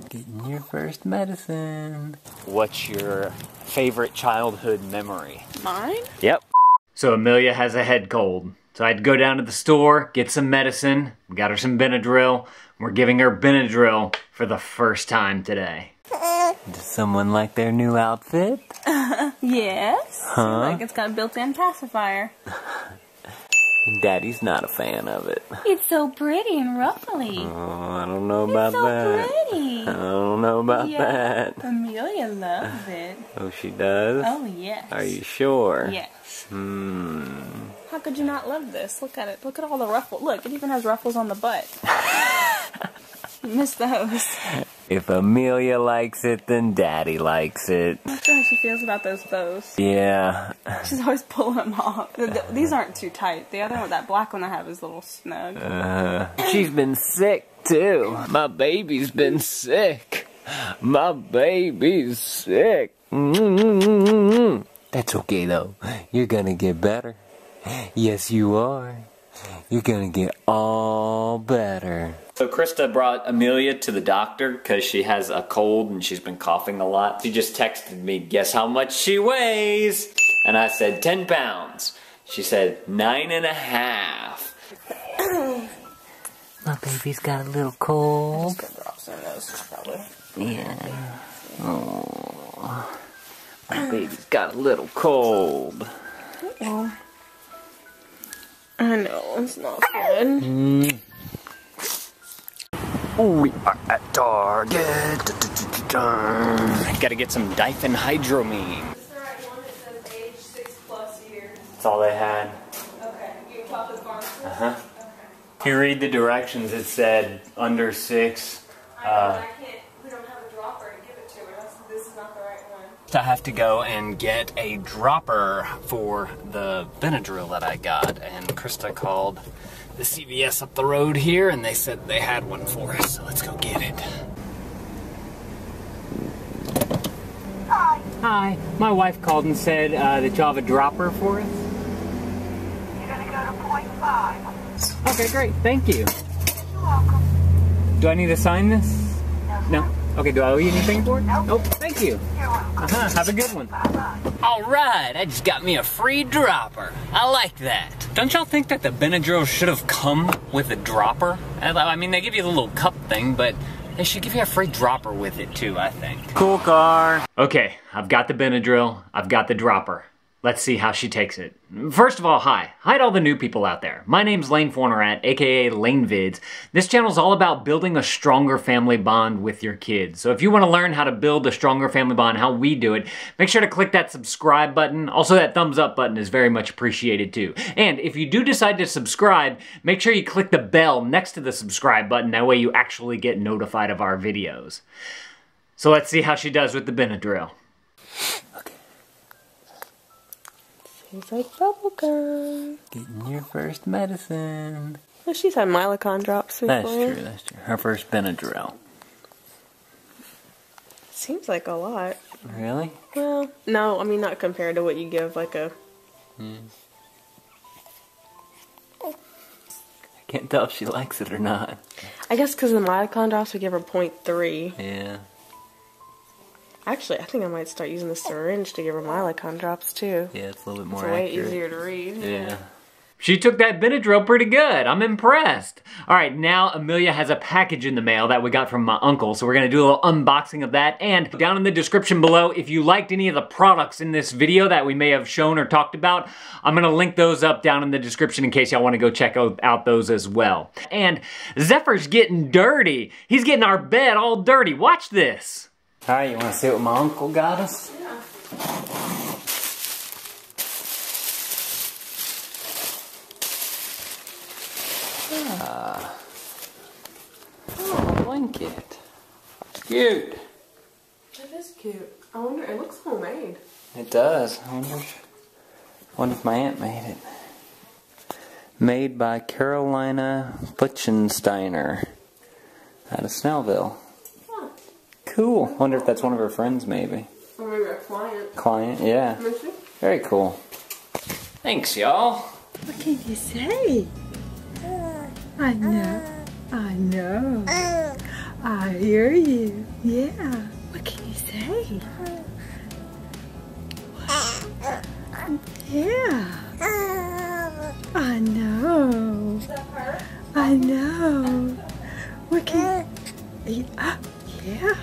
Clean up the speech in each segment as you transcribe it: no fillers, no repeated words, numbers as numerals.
Getting your first medicine. What's your favorite childhood memory? Mine? Yep. So Amelia has a head cold. So I had to go down to the store, get some medicine. We got her some Benadryl. We're giving her Benadryl for the first time today. Does someone like their new outfit? Yes. Huh? Like it's got a built-in pacifier. Daddy's not a fan of it. It's so pretty and ruffly. Oh, I don't know about that. It's so pretty. I don't know about that. Amelia loves it. Oh, she does? Oh, yes. Are you sure? Yes. How could you not love this? Look at it. Look at all the ruffles. Look, it even has ruffles on the butt. You missed those. If Amelia likes it, then Daddy likes it. I'm not sure how she feels about those bows. Yeah. She's always pulling them off. These aren't too tight. The other one, that black one I have, is a little snug. She's been sick, too. My baby's been sick. My baby's sick. That's okay, though. You're gonna get better. Yes, you are. You're gonna get all better. So Krista brought Amelia to the doctor because she has a cold and she's been coughing a lot. She just texted me, guess how much she weighs? And I said 10 pounds. She said 9.5. My baby's got a little cold. Just gonna drop some of those, probably. Yeah. Oh. My baby's got a little cold. Well, I know, it's not good. We are at Target. Gotta get some diphenhydramine. Is the right one? It says age 6+ years. That's all they had. Okay. You can talk to the pharmacist? Uh-huh. Okay. If you read the directions, it said under 6. I know, but I can't, we don't have a dropper to give it to her. This is not the right one. I have to go and get a dropper for the Benadryl that I got, and Krista called the CVS up the road here, and they said they had one for us, so let's go get it. Hi. Hi. My wife called and said that you have a dropper for us. You're gonna go to .5. Okay, great. Thank you. You're welcome. Do I need to sign this? No? Okay, do I owe you anything for it? Nope. Oh, thank you. You're welcome. Have a good one. Bye-bye. Alright, I just got me a free dropper. I like that. Don't y'all think that the Benadryl should have come with a dropper? I mean, they give you the little cup thing, but they should give you a free dropper with it too, I think. Cool car. Okay, I've got the Benadryl. I've got the dropper. Let's see how she takes it. First of all, hi. Hi to all the new people out there. My name's Lane Fornerat, aka Lane Vids. This channel is all about building a stronger family bond with your kids. So if you want to learn how to build a stronger family bond, how we do it, make sure to click that subscribe button. Also, that thumbs up button is very much appreciated too. And if you do decide to subscribe, make sure you click the bell next to the subscribe button. That way you actually get notified of our videos. So let's see how she does with the Benadryl. She's like bubblegum. Getting your first medicine. Well, she's had Mylicon drops before. That's true. Her first Benadryl. Seems like a lot. Really? Well, no, I mean not compared to what you give like a... I can't tell if she likes it or not. I guess because the Mylicon drops we give her 0.3. Yeah. Actually, I think I might start using the syringe to give her Mylicon drops too. Yeah, it's a little bit It's more way accurate. easier to read. Yeah. She took that Benadryl pretty good. I'm impressed. All right, now Amelia has a package in the mail that we got from my uncle, so we're gonna do a little unboxing of that. And down in the description below, if you liked any of the products in this video that we may have shown or talked about, I'm gonna link those up down in the description in case y'all wanna go check out those as well. And Zephyr's getting dirty. He's getting our bed all dirty. Watch this. All right, you wanna see what my uncle got us? Yeah. Oh, a blanket. Cute. That is cute. I wonder, it looks homemade. It does. I wonder if my aunt made it. Made by Carolina Butchensteiner out of Snellville. Huh. Cool. Wonder if that's one of her friends, maybe. Or maybe a client. Client, yeah. Very cool. Thanks, y'all. What can you say? I know. I know. I hear you. Yeah. What can you say? Yeah. I know. I know. What can you... Yeah.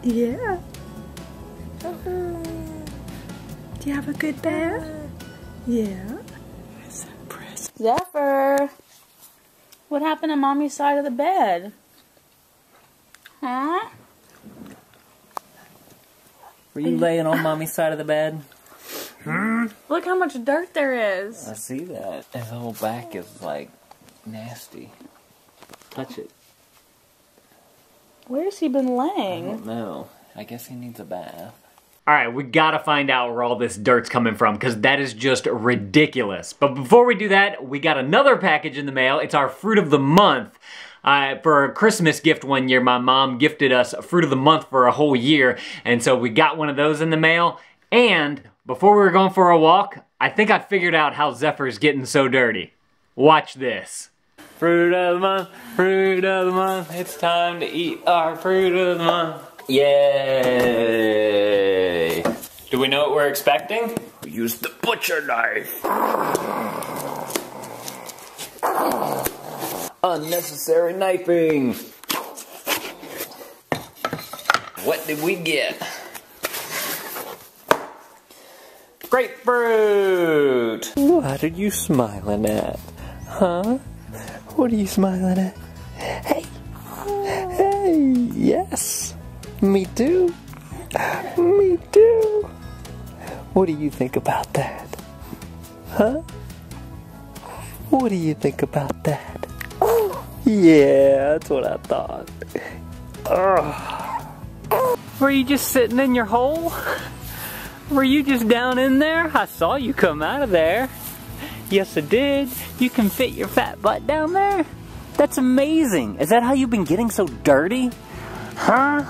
Yeah. Do you have a good bath? Yeah. Zephyr, what happened to Mommy's side of the bed? Huh? Were you laying on Mommy's side of the bed? Look how much dirt there is. I see that. His whole back is like nasty. Touch it. Where's he been I laying? don't know. I guess he needs a bath. Alright, we gotta find out where all this dirt's coming from, because that is just ridiculous. But before we do that, we got another package in the mail. It's our Fruit of the Month. For a Christmas gift one year, my mom gifted us a Fruit of the Month for a whole year, and so we got one of those in the mail. And before we were going for a walk, I think I figured out how Zephyr's getting so dirty. Watch this. Fruit of the month, fruit of the month, it's time to eat our fruit of the month. Yay! Do we know what we're expecting? We use the butcher knife. Unnecessary knifing. What did we get? Grapefruit! What are you smiling at? Huh? What are you smiling at? Hey! Hey! Yes! Me too! Me too! What do you think about that? Huh? What do you think about that? Yeah, that's what I thought. Were you just sitting in your hole? Were you just down in there? I saw you come out of there. Yes, I did. You can fit your fat butt down there? That's amazing. Is that how you've been getting so dirty? Huh?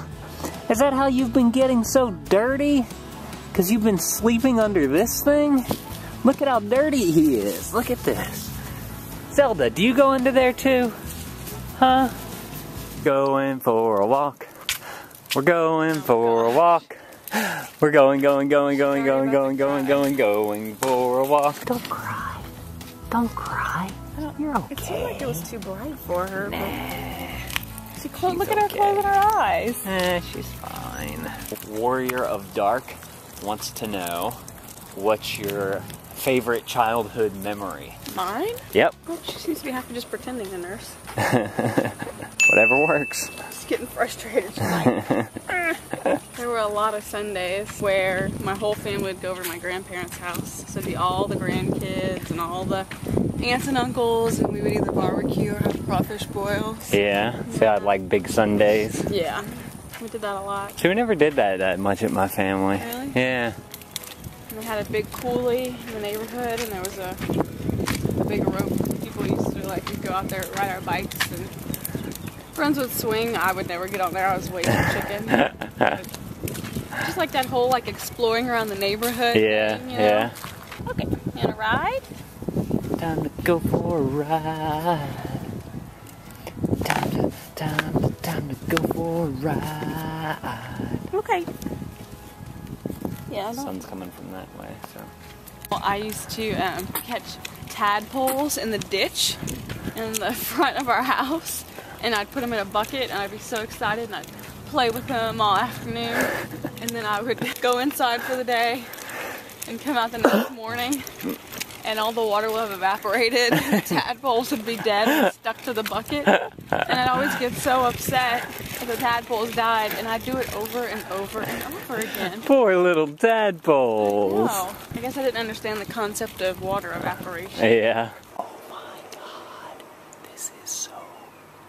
Is that how you've been getting so dirty? Because you've been sleeping under this thing? Look at how dirty he is. Look at this. Zelda, do you go into there too? Huh? Going for a walk. We're going for a walk. We're going for a walk. Don't cry. Don't cry. You're okay. It seemed like it was too bright for her. Nah. Look at her closing her eyes. She's fine. Warrior of Dark wants to know, what's your favorite childhood memory? Mine? Yep. Oh, she seems to be half just pretending to nurse. Whatever works. She's getting frustrated. She's like, There were a lot of Sundays where my whole family would go over to my grandparents' house. So it'd be all the grandkids and all the aunts and uncles, and we would either barbecue or have crawfish boils. Yeah, so I had like big Sundays. Yeah, we did that a lot. So we never did that much at my family. Really? Yeah. And they had a big coulee in the neighborhood, and there was a big rope. People used to like go out there, ride our bikes, and friends would swing. I would never get on there. I was way too chicken. Just like that whole like exploring around the neighborhood. Yeah, thing, you know? yeah. Okay, and a ride? Time to go for a ride. Time to go for a ride. Okay. Yeah, I The don't. sun's coming from that way, so. Well, I used to catch tadpoles in the ditch in the front of our house, and I'd put them in a bucket, and I'd be so excited, and I'd play with them all afternoon, and then I would go inside for the day and come out the next morning, and all the water will have evaporated, and the tadpoles would be dead and stuck to the bucket, and I'd always get so upset if the tadpoles died, and I'd do it over and over and over again. Poor little tadpoles. No, I guess I didn't understand the concept of water evaporation. Yeah. Oh my god, this is so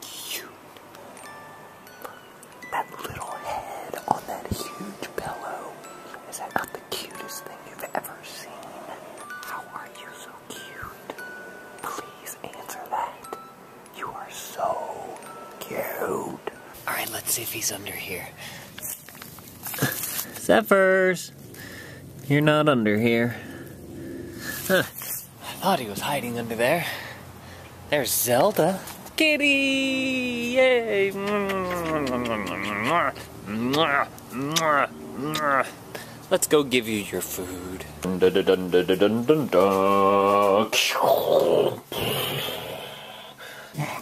cute. That little head on that huge pillow. Is that not the cutest thing you've ever seen? How are you so cute? Please answer that. You are so cute. Alright, let's see if he's under here. Zephyrs! You're not under here. Huh. I thought he was hiding under there. There's Zelda. Kitty! Yay! Let's go give you your food.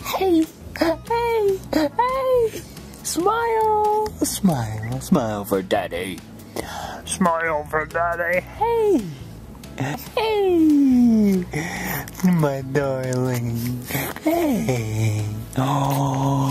Hey, hey, hey! Smile, smile, smile for Daddy. Smile for Daddy. Hey, hey, my darling. Hey. Oh.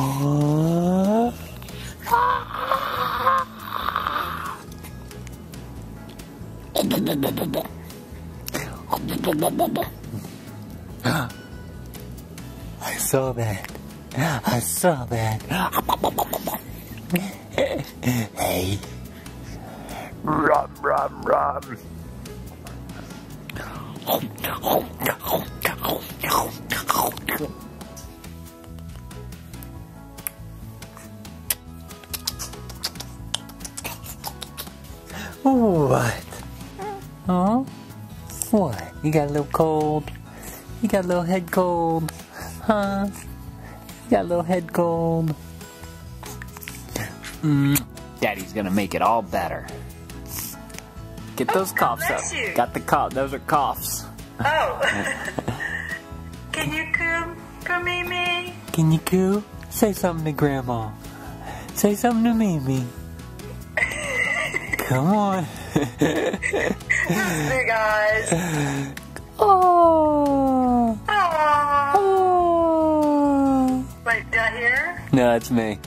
I saw that. I saw that. Hey. Rum, rum, rum. What? Huh? What? You got a little cold? You got a little head cold? Huh? You got a little head cold? Daddy's gonna make it all better. Get those coughs up. you. Got the cough. Those are coughs. Oh. Can you come Mimi? Can you coo? Say something to Grandma. Say something to Mimi. Come on. Big eyes. Oh. Aww. Oh. Wait, did I hear? No, it's me.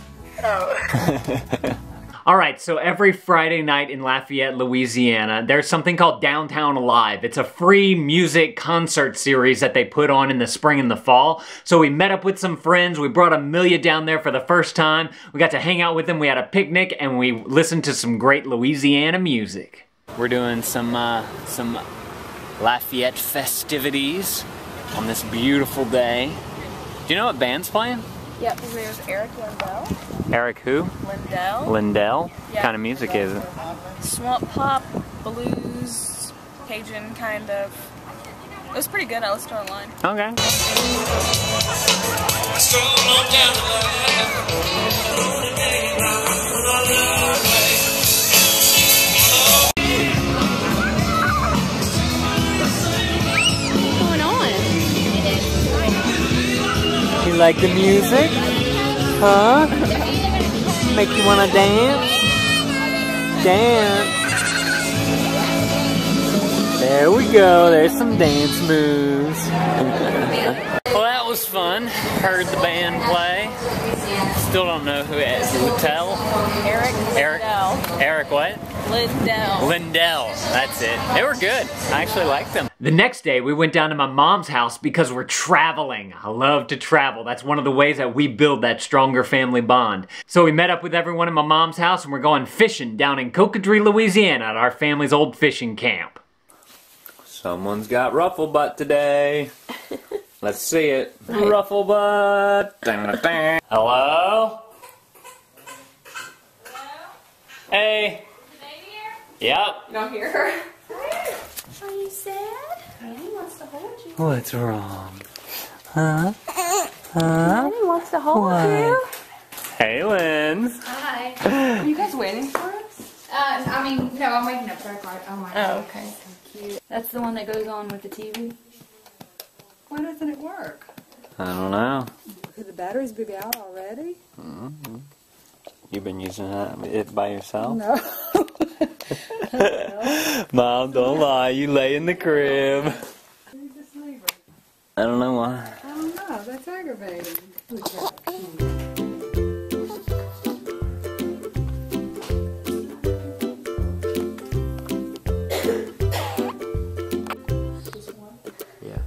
Oh. Alright, so every Friday night in Lafayette, Louisiana, there's something called Downtown Alive. It's a free music concert series that they put on in the spring and the fall. So we met up with some friends, we brought Amelia down there for the first time, we got to hang out with them, we had a picnic, and we listened to some great Louisiana music. We're doing some Lafayette festivities on this beautiful day. Do you know what band's playing? Yep, his name is Eric Lindell. Eric who? Lindell. Lindell? Yeah. What kind of music is it? Swamp pop, blues, Cajun kind of. It was pretty good. I listened to it online. Okay. What's going on? You like the music? Huh? Make you wanna dance? Dance. There we go. There's some dance moves. Well, that was fun. Heard the band play. Still don't know who it is. Lindell? Eric Lindell. Eric what? Lindell. Lindell. That's it. They were good. I actually liked them. The next day, we went down to my mom's house because we're traveling. I love to travel. That's one of the ways that we build that stronger family bond. So we met up with everyone in my mom's house and we're going fishing down in Cocodrie, Louisiana at our family's old fishing camp. Someone's got ruffle butt today. Let's see it. Ruffle butt. Hello? Hey. Yep. You don't hear her? Are you sad? Daddy wants to hold you. What's wrong? Huh? Daddy wants to hold you. Hey, Lynn. Hi. Are you guys waiting for us? I mean, no, I'm making a prayer card. Oh my God. Oh, okay. That's the one that goes on with the TV. Why doesn't it work? I don't know. Could the batteries be out already? You've been using it by yourself? No. Mom, don't lie. You lay in the crib. You just leave her. I don't know why. I don't know. That's aggravating. Yeah.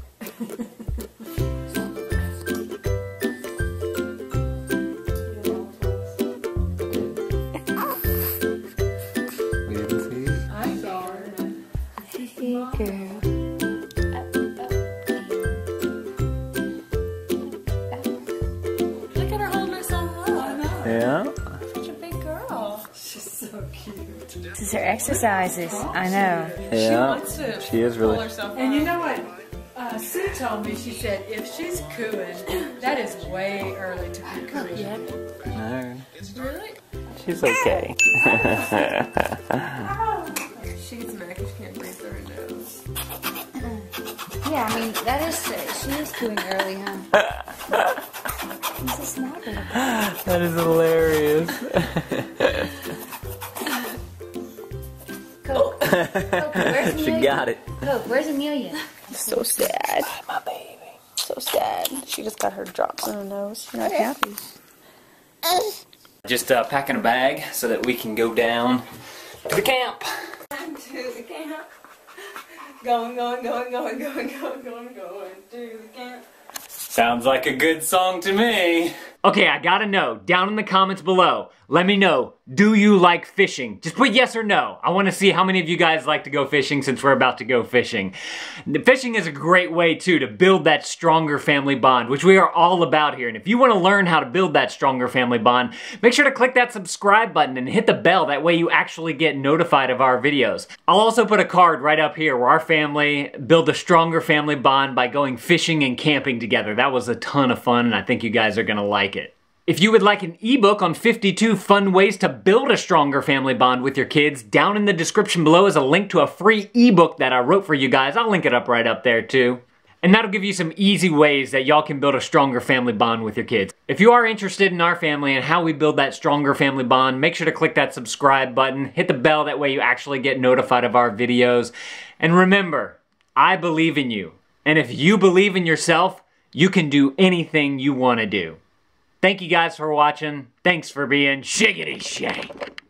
We didn't see it. I'm sorry. Girl. Look at her holding herself up. Yeah. Such a big girl. She's so cute. This is her exercises. I know. Yeah. Wants to She is really. Pull herself And you up. know what? Sue told me, she said, if she's cooing, that is way early to be cooing. No. Really? She's okay. She gets mad because she can't breathe through her nose. Yeah, I mean, that is, she is doing early, huh? This is not good. That is hilarious. Coke. Coke, where's Amelia? She got it. Coke, where's Amelia? So sad. My baby. So sad. She just got her drops in her nose. She's not happy. Just packing a bag so that we can go down to the camp. To the camp. Going to the camp. Sounds like a good song to me. Okay, I gotta know, down in the comments below, let me know, do you like fishing? Just put yes or no. I wanna see how many of you guys like to go fishing since we're about to go fishing. Fishing is a great way too to build that stronger family bond, which we are all about here. And if you wanna learn how to build that stronger family bond, make sure to click that subscribe button and hit the bell. That way you actually get notified of our videos. I'll also put a card right up here where our family built a stronger family bond by going fishing and camping together. That was a ton of fun and I think you guys are gonna like it. If you would like an ebook on 52 fun ways to build a stronger family bond with your kids, down in the description below is a link to a free ebook that I wrote for you guys. I'll link it up right up there too. And that'll give you some easy ways that y'all can build a stronger family bond with your kids. If you are interested in our family and how we build that stronger family bond, make sure to click that subscribe button, hit the bell, that way you actually get notified of our videos. And remember, I believe in you. And if you believe in yourself, you can do anything you want to do. Thank you guys for watching. Thanks for being shiggity shag.